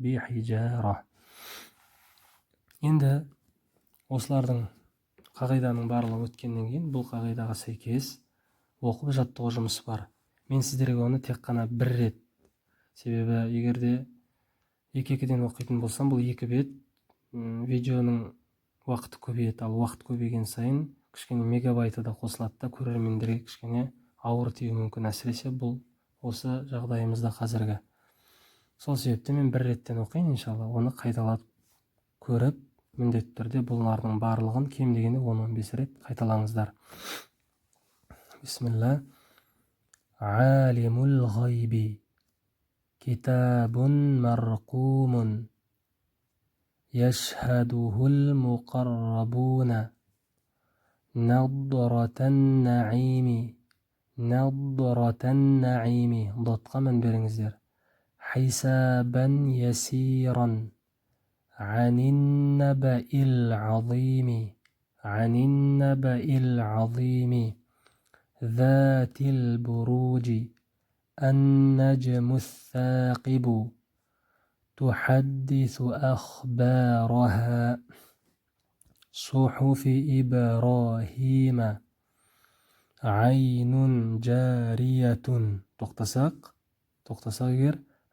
بحجارة. Енді осылардың қағиданың барлығы өткеннен кейін бұл қағидаға сәйкес оқып жаттығу жұмысы бар. Мен сіздерге оны тек қана бір рет, себебі егерде 2-2-ден оқитын болсам, бұл 2 бет видеоның уақыты көбейеді, ал уақыт көбейген сайын кішкене мегабайты да қосылады да көрермендерге кішкене ауыр тиюі мүмкін, әсіресе бұл осы жағдайымызда қазіргі. Сол себепті мен бір реттен оқиын, иншалла. Оны қайталап көріп, міндетті түрде бұлардың барлығын кем дегенде 10-15 рет қайталаңыздар. Бисмилла. Алимул ғайби китабун марқумун яшхадухул муқаррабуна надратан наими. Надратан наими. Дотқа мән беріңіздер. Хисабан ясиран анин набаил азими. Анин набаил азими. ذات البروج النجم الثاقب تحدث أخبارها صحف إبراهيم عين جارية. тоқтасақ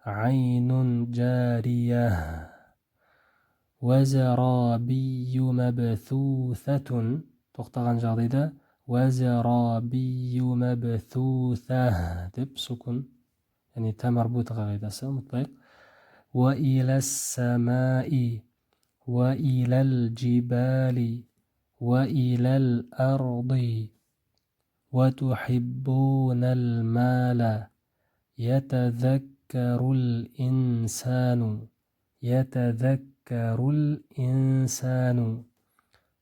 عين جارية. وزرابي مبثوثة. тоқтаған жағдайда وزرابي مبثوثة деп سكون يعني تمربوط قاعدة مطلق. وإلى السماء وإلى الجبال وإلى الأرض وتحبون المال يتذكر الإنسان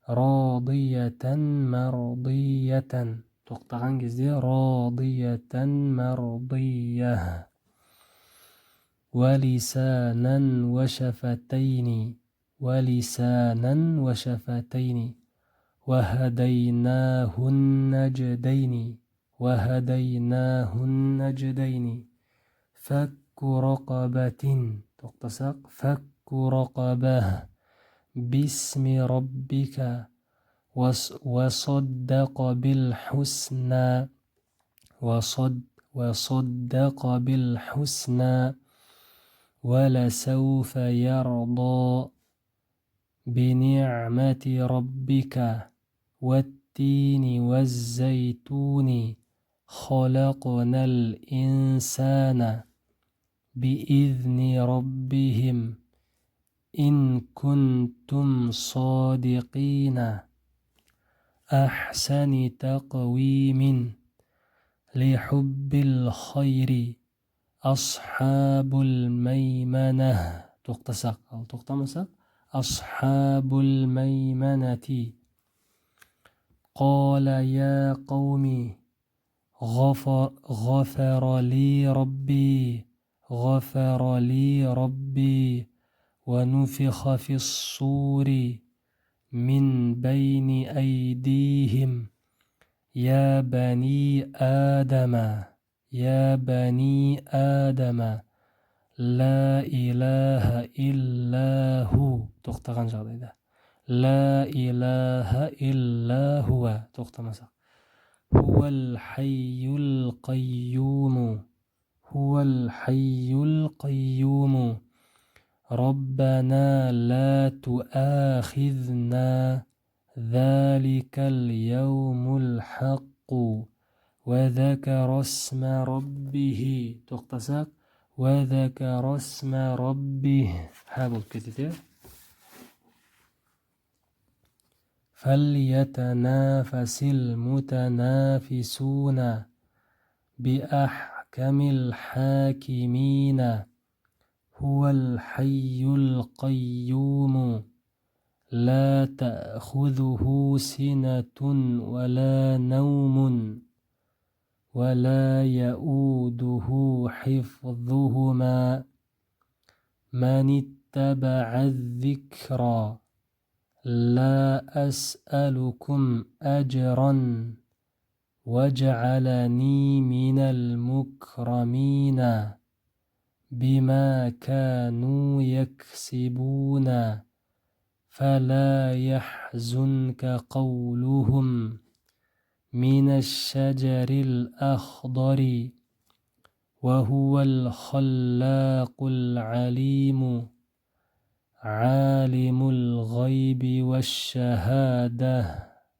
راضية مرضية. тоқтаған кезде راضية مرضية. ولسانا وشفتين وهديناه النجدين. فك رقبة. тоқтасақ فك رقبة. باسم ربك وصدق بالحسنى ولسوف يرضى. بنعمة ربك والتين والزيتون خلقنا الإنسان بإذن ربهم إن كنتم صادقين. أحسن تقويم لحب الخير أصحاب الميمنة. тоқтамасақ أصحاب الميمنة. قال يا قوم غفر لي ربي ونفخ في الصور من بين أيديهم يا بني آدم لا إله إلا هو. тоқтаған жағдайда لا إله إلا هو. тоқтамасақ هو الحي القيوم ربنا لا تؤاخذنا ذلك اليوم الحق وذكر اسم ربه. тоқтасақ وذكر اسم ربه. болып кетеді. فليتنافس المتنافسون بأحكم الحاكمين. هو الحي القيوم لا تأخذه سنة ولا نوم ولا يؤوده حفظهما. من اتبع الذكر لا أسألكم أجرا وجعلني من المكرمين بما كانوا يكسبون فلا يحزنك قولهم من الشجر الأخضر وهو الخلاق العليم عالم الغيب والشهادة.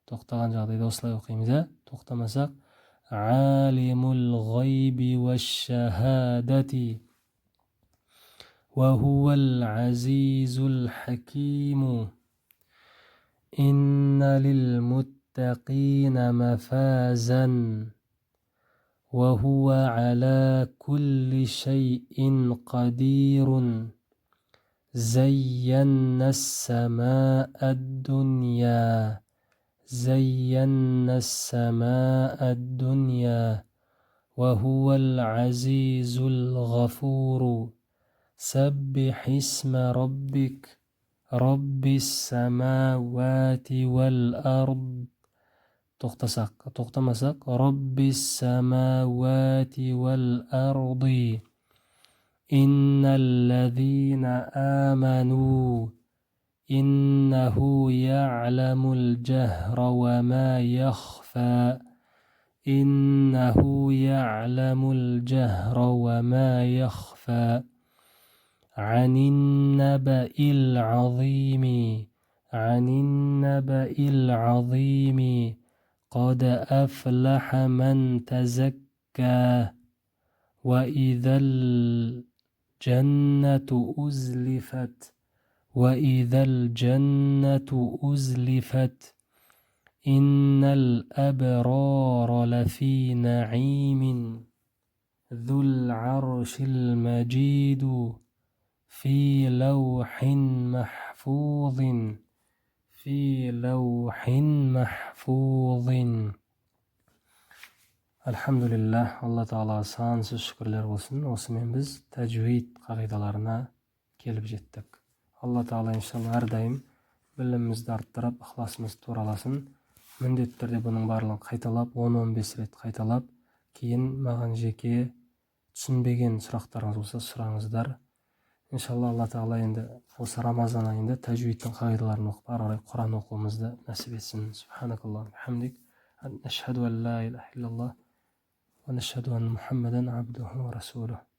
тоқтаған жағдайда осылай оқимыз, тоқтамасақ عالم الغيب والشهادة وهو العزيز الحكيم إن للمتقين مفازا وهو على كل شيء قدير زينا السماء الدنيا وهو العزيز الغفور سبح اسم ربك رب السماوات والأرض. тоқтамасақ رب السماوات والأرض إن الذين آمنوا إنه يعلم الجهر وما يخفى عن النبأ العظيم قد أفلح من تزكى وإذا الجنة أزلفت إن الأبرار لفي نعيم ذو العرش المجيد في لوح محفوظ Alhamdulillah, Алла Тағалаға сансыз шүкірлер болсын. Осымен біз тәжвид қағидаларына келіп жеттік. Алла Тағала иншалла әрдайым білімімізді арттырып, ықыласымызды тураласын. Міндетті түрде бұның барлығын қайталап, 10-15 рет қайталап, кейін маған жеке түсінбеген сұрақтарыңыз болса сұраңыздар. Иншалла Алла Тағала енді осы Рамазан айында тәжвидтің қағидаларын оқып, ары қарай Құран оқуымызды нәсіп етсін. Субханакаллаху ва бихамдик, нәшһәду ан ла илаха иллаллах ونشهد أن محمدا عبده ورسوله.